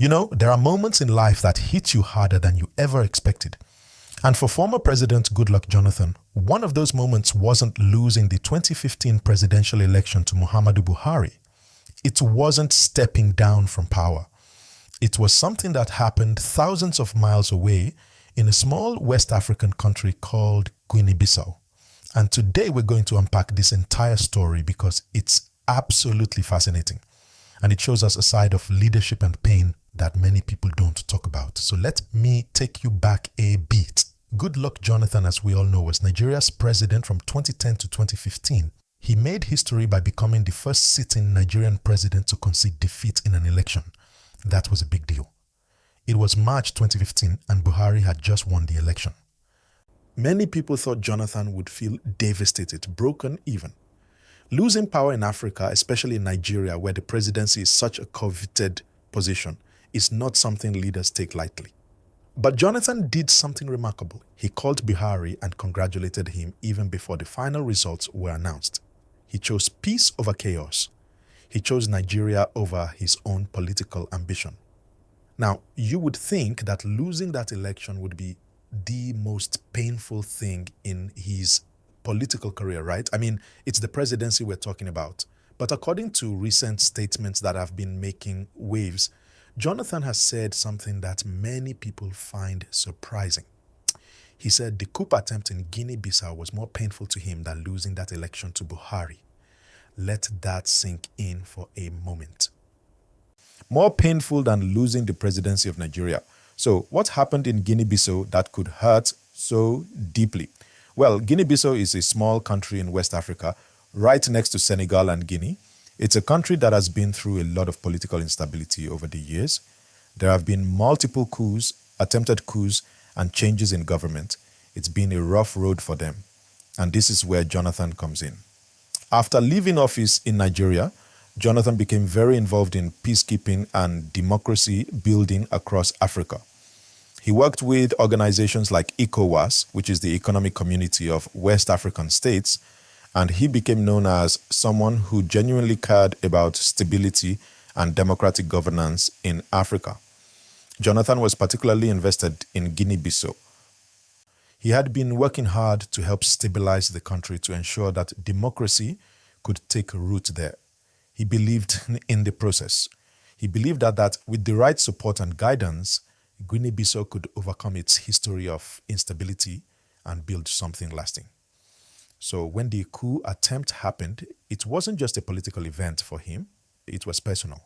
You know, there are moments in life that hit you harder than you ever expected. And for former President Goodluck Jonathan, one of those moments wasn't losing the 2015 presidential election to Muhammadu Buhari. It wasn't stepping down from power. It was something that happened thousands of miles away in a small West African country called Guinea Bissau. And today we're going to unpack this entire story because it's absolutely fascinating. And it shows us a side of leadership and pain that many people don't talk about. So let me take you back a bit. Goodluck Jonathan, as we all know, was Nigeria's president from 2010 to 2015. He made history by becoming the first sitting Nigerian president to concede defeat in an election. That was a big deal. It was March 2015 and Buhari had just won the election. Many people thought Jonathan would feel devastated, broken even. Losing power in Africa, especially in Nigeria, where the presidency is such a coveted position, is not something leaders take lightly. But Jonathan did something remarkable. He called Buhari and congratulated him even before the final results were announced. He chose peace over chaos. He chose Nigeria over his own political ambition. Now, you would think that losing that election would be the most painful thing in his political career, right? I mean, it's the presidency we're talking about. But according to recent statements that have been making waves, Jonathan has said something that many people find surprising. He said the coup attempt in Guinea Bissau was more painful to him than losing that election to Buhari. Let that sink in for a moment. More painful than losing the presidency of Nigeria. So what happened in Guinea Bissau that could hurt so deeply? Well, Guinea Bissau is a small country in West Africa, right next to Senegal and Guinea. It's a country that has been through a lot of political instability over the years. There have been multiple coups, attempted coups, and changes in government. It's been a rough road for them. And this is where Jonathan comes in. After leaving office in Nigeria, Jonathan became very involved in peacekeeping and democracy building across Africa. He worked with organizations like ECOWAS, which is the Economic Community of West African States, and he became known as someone who genuinely cared about stability and democratic governance in Africa. Jonathan was particularly invested in Guinea Bissau. He had been working hard to help stabilize the country to ensure that democracy could take root there. He believed in the process. He believed that with the right support and guidance, Guinea Bissau could overcome its history of instability and build something lasting. So when the coup attempt happened, it wasn't just a political event for him, it was personal.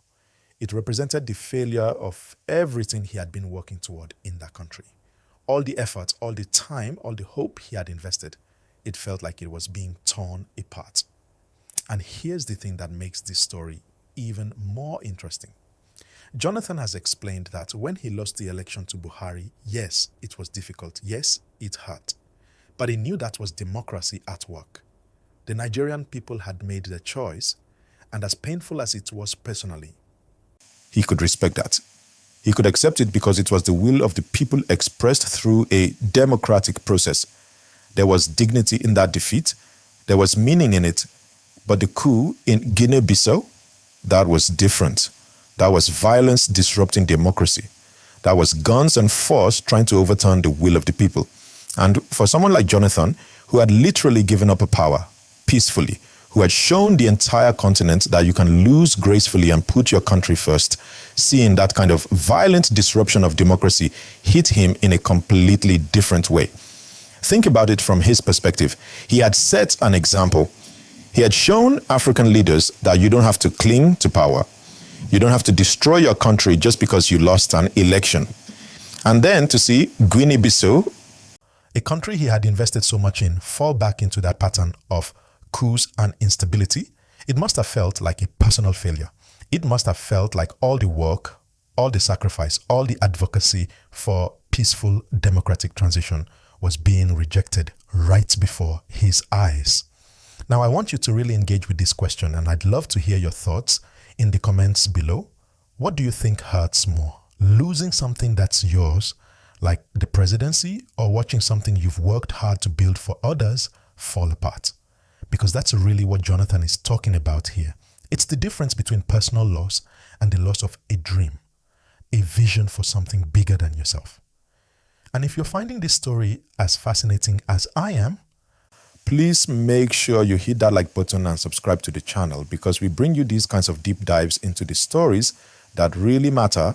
It represented the failure of everything he had been working toward in that country. All the effort, all the time, all the hope he had invested, it felt like it was being torn apart. And here's the thing that makes this story even more interesting. Jonathan has explained that when he lost the election to Buhari, yes, it was difficult. Yes, it hurt. But he knew that was democracy at work. The Nigerian people had made their choice, and as painful as it was personally, he could respect that. He could accept it because it was the will of the people expressed through a democratic process. There was dignity in that defeat. There was meaning in it. But the coup in Guinea-Bissau, that was different. That was violence disrupting democracy. That was guns and force trying to overturn the will of the people. And for someone like Jonathan, who had literally given up power peacefully, who had shown the entire continent that you can lose gracefully and put your country first, seeing that kind of violent disruption of democracy hit him in a completely different way. Think about it from his perspective. He had set an example. He had shown African leaders that you don't have to cling to power. You don't have to destroy your country just because you lost an election. And then to see Guinea-Bissau, a country he had invested so much in, fall back into that pattern of coups and instability, it must have felt like a personal failure. It must have felt like all the work, all the sacrifice, all the advocacy for peaceful democratic transition was being rejected right before his eyes. Now, I want you to really engage with this question, and I'd love to hear your thoughts in the comments below. What do you think hurts more? Losing something that's yours, like the presidency, or watching something you've worked hard to build for others fall apart? Because that's really what Jonathan is talking about here. It's the difference between personal loss and the loss of a dream. a vision for something bigger than yourself. And if you're finding this story as fascinating as I am, please make sure you hit that like button and subscribe to the channel, because we bring you these kinds of deep dives into the stories that really matter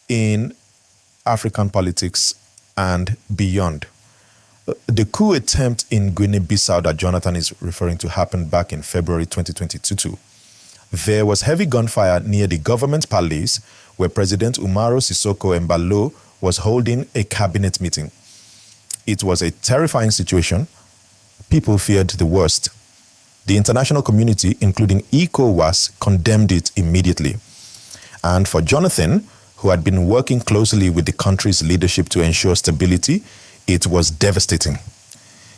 in African politics and beyond. The coup attempt in Guinea Bissau that Jonathan is referring to happened back in February 2022. There was heavy gunfire near the government palace where President Umaro Sissoco Embalo was holding a cabinet meeting. It was a terrifying situation. People feared the worst. The international community, including ECOWAS, condemned it immediately. And for Jonathan, who had been working closely with the country's leadership to ensure stability, it was devastating.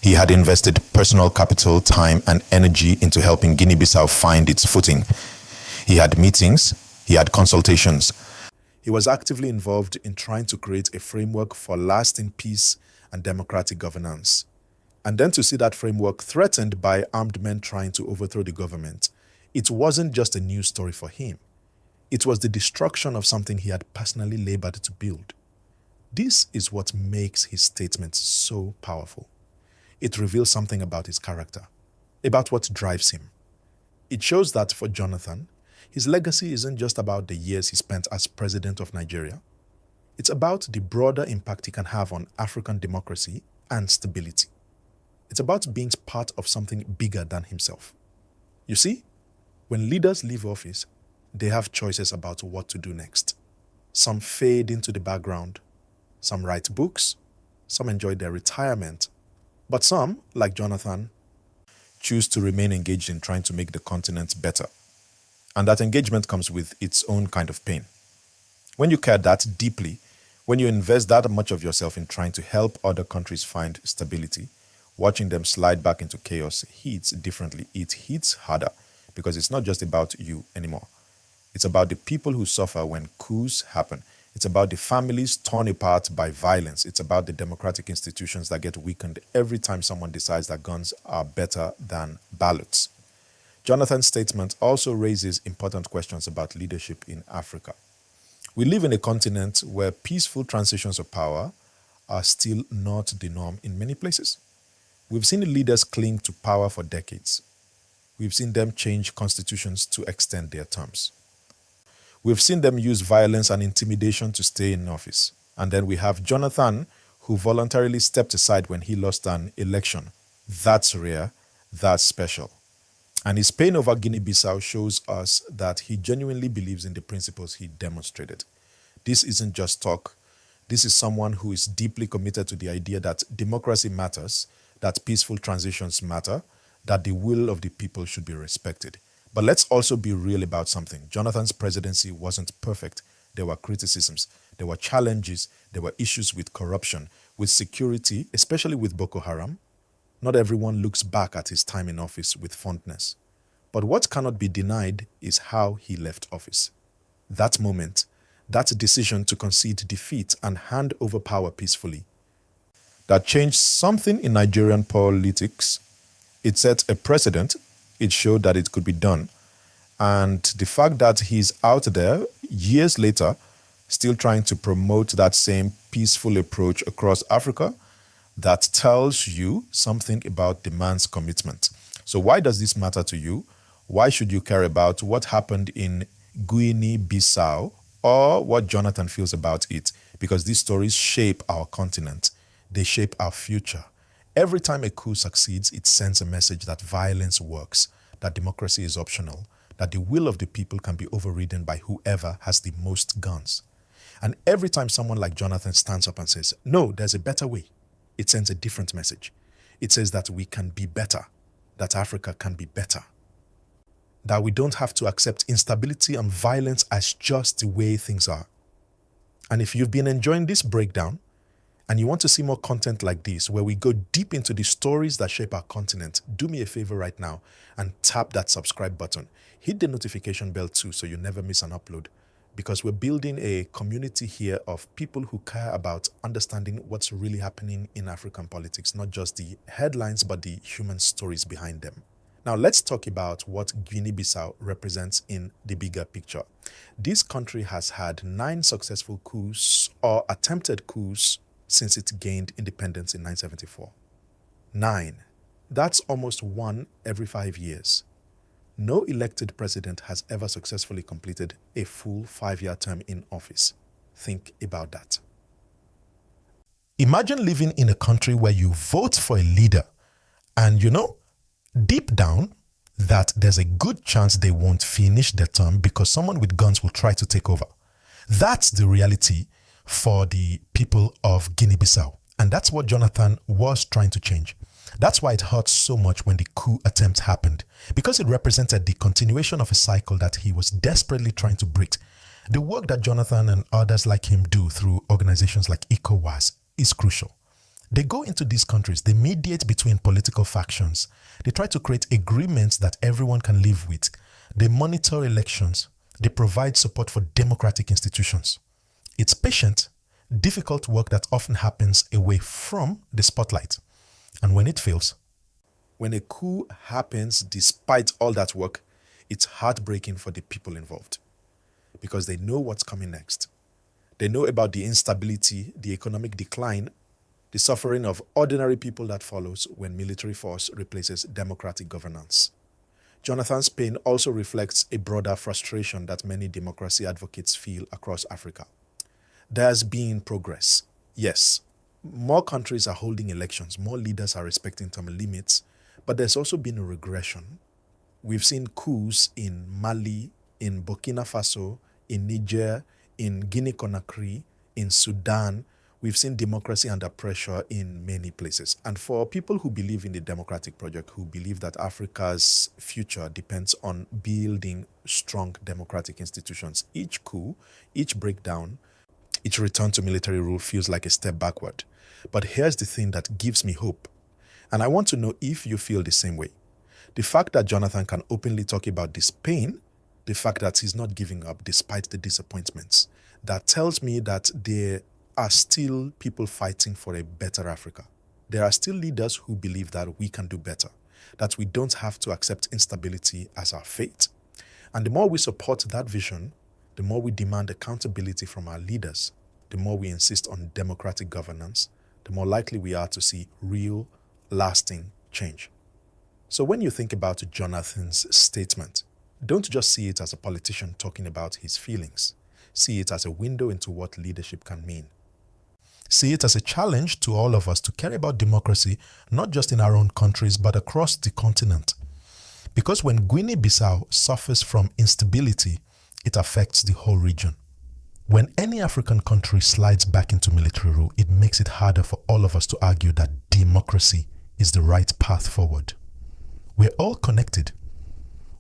He had invested personal capital, time, and energy into helping Guinea-Bissau find its footing. He had meetings, he had consultations. He was actively involved in trying to create a framework for lasting peace and democratic governance. And then to see that framework threatened by armed men trying to overthrow the government, it wasn't just a news story for him. It was the destruction of something he had personally labored to build. This is what makes his statement so powerful. It reveals something about his character, about what drives him. It shows that for Jonathan, his legacy isn't just about the years he spent as president of Nigeria. It's about the broader impact he can have on African democracy and stability. It's about being part of something bigger than himself. You see, when leaders leave office, they have choices about what to do next. Some fade into the background. Some write books. Some enjoy their retirement. But some, like Jonathan, choose to remain engaged in trying to make the continent better. And that engagement comes with its own kind of pain. When you care that deeply, when you invest that much of yourself in trying to help other countries find stability, watching them slide back into chaos hits differently. It hits harder because it's not just about you anymore. It's about the people who suffer when coups happen. It's about the families torn apart by violence. It's about the democratic institutions that get weakened every time someone decides that guns are better than ballots. Jonathan's statement also raises important questions about leadership in Africa. We live in a continent where peaceful transitions of power are still not the norm in many places. We've seen leaders cling to power for decades. We've seen them change constitutions to extend their terms. We've seen them use violence and intimidation to stay in office. And then we have Jonathan, who voluntarily stepped aside when he lost an election. That's rare, that's special. And his pain over Guinea-Bissau shows us that he genuinely believes in the principles he demonstrated. This isn't just talk. This is someone who is deeply committed to the idea that democracy matters, that peaceful transitions matter, that the will of the people should be respected. But let's also be real about something. Jonathan's presidency wasn't perfect. There were criticisms, there were challenges, there were issues with corruption, with security, especially with Boko Haram. Not everyone looks back at his time in office with fondness. But what cannot be denied is how he left office. That moment, that decision to concede defeat and hand over power peacefully, that changed something in Nigerian politics. It set a precedent. It showed that it could be done. And the fact that he's out there years later, still trying to promote that same peaceful approach across Africa, that tells you something about the man's commitment. So why does this matter to you? Why should you care about what happened in Guinea Bissau or what Jonathan feels about it? Because these stories shape our continent. They shape our future. Every time a coup succeeds, it sends a message that violence works, that democracy is optional, that the will of the people can be overridden by whoever has the most guns. And every time someone like Jonathan stands up and says, no, there's a better way, it sends a different message. It says that we can be better, that Africa can be better, that we don't have to accept instability and violence as just the way things are. And if you've been enjoying this breakdown, and you want to see more content like this, where we go deep into the stories that shape our continent, do me a favor right now and tap that subscribe button. Hit the notification bell too so you never miss an upload, because we're building a community here of people who care about understanding what's really happening in African politics, not just the headlines, but the human stories behind them. Now let's talk about what Guinea-Bissau represents in the bigger picture. This country has had 9 successful coups or attempted coups since it gained independence in 1974. 9. That's almost 1 every 5 years. No elected president has ever successfully completed a full 5-year term in office. Think about that. Imagine living in a country where you vote for a leader and deep down that there's a good chance they won't finish their term because someone with guns will try to take over. That's the reality for the people of Guinea-Bissau. And that's what Jonathan was trying to change. That's why it hurt so much when the coup attempt happened, because it represented the continuation of a cycle that he was desperately trying to break. The work that Jonathan and others like him do through organizations like ECOWAS is crucial. They go into these countries, they mediate between political factions, they try to create agreements that everyone can live with, they monitor elections, they provide support for democratic institutions. It's patient, difficult work that often happens away from the spotlight. And when it fails, when a coup happens despite all that work, it's heartbreaking for the people involved because they know what's coming next. They know about the instability, the economic decline, the suffering of ordinary people that follows when military force replaces democratic governance. Jonathan's pain also reflects a broader frustration that many democracy advocates feel across Africa. There's been progress, yes. More countries are holding elections, more leaders are respecting term limits, but there's also been a regression. We've seen coups in Mali, in Burkina Faso, in Niger, in Guinea-Conakry, in Sudan. We've seen democracy under pressure in many places. And for people who believe in the democratic project, who believe that Africa's future depends on building strong democratic institutions, each coup, each breakdown, each return to military rule feels like a step backward. But here's the thing that gives me hope. And I want to know if you feel the same way. The fact that Jonathan can openly talk about this pain, the fact that he's not giving up despite the disappointments, that tells me that there are still people fighting for a better Africa. There are still leaders who believe that we can do better, that we don't have to accept instability as our fate. And the more we support that vision, the more we demand accountability from our leaders, the more we insist on democratic governance, the more likely we are to see real, lasting change. So when you think about Jonathan's statement, don't just see it as a politician talking about his feelings. See it as a window into what leadership can mean. See it as a challenge to all of us to care about democracy, not just in our own countries, but across the continent. Because when Guinea-Bissau suffers from instability, it affects the whole region. When any African country slides back into military rule, it makes it harder for all of us to argue that democracy is the right path forward. We're all connected.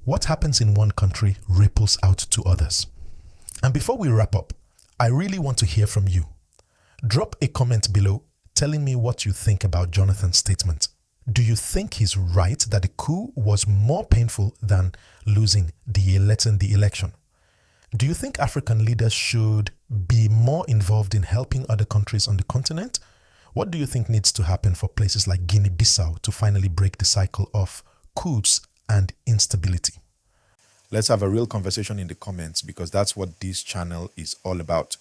What happens in one country ripples out to others. And before we wrap up, I really want to hear from you. Drop a comment below telling me what you think about Jonathan's statement. Do you think he's right that the coup was more painful than losing the election? Do you think African leaders should be more involved in helping other countries on the continent? What do you think needs to happen for places like Guinea-Bissau to finally break the cycle of coups and instability? Let's have a real conversation in the comments because that's what this channel is all about.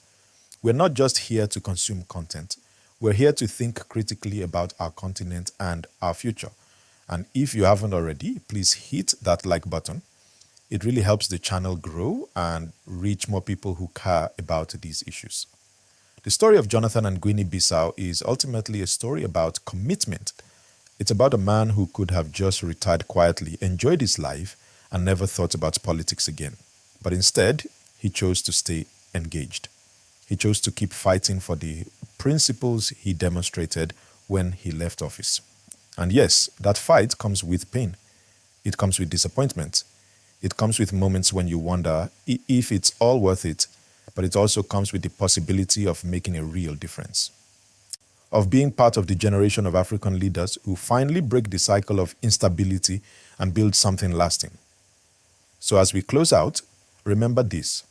We're not just here to consume content. We're here to think critically about our continent and our future. And if you haven't already, please hit that like button. It really helps the channel grow and reach more people who care about these issues. The story of Jonathan and Guinea-Bissau is ultimately a story about commitment. It's about a man who could have just retired quietly, enjoyed his life, and never thought about politics again. But instead, he chose to stay engaged. He chose to keep fighting for the principles he demonstrated when he left office. And yes, that fight comes with pain. It comes with disappointment. It comes with moments when you wonder if it's all worth it, but it also comes with the possibility of making a real difference. Of being part of the generation of African leaders who finally break the cycle of instability and build something lasting. So as we close out, remember this.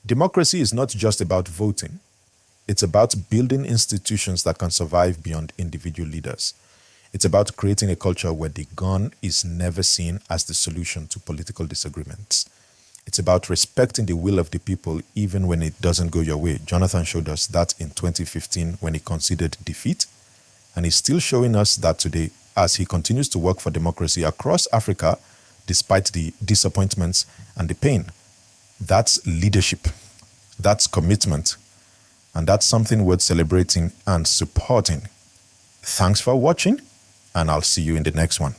Democracy is not just about voting. It's about building institutions that can survive beyond individual leaders. It's about creating a culture where the gun is never seen as the solution to political disagreements. It's about respecting the will of the people even when it doesn't go your way. Jonathan showed us that in 2015 when he conceded defeat, and he's still showing us that today as he continues to work for democracy across Africa despite the disappointments and the pain. That's leadership, that's commitment, and that's something worth celebrating and supporting. Thanks for watching, and I'll see you in the next one.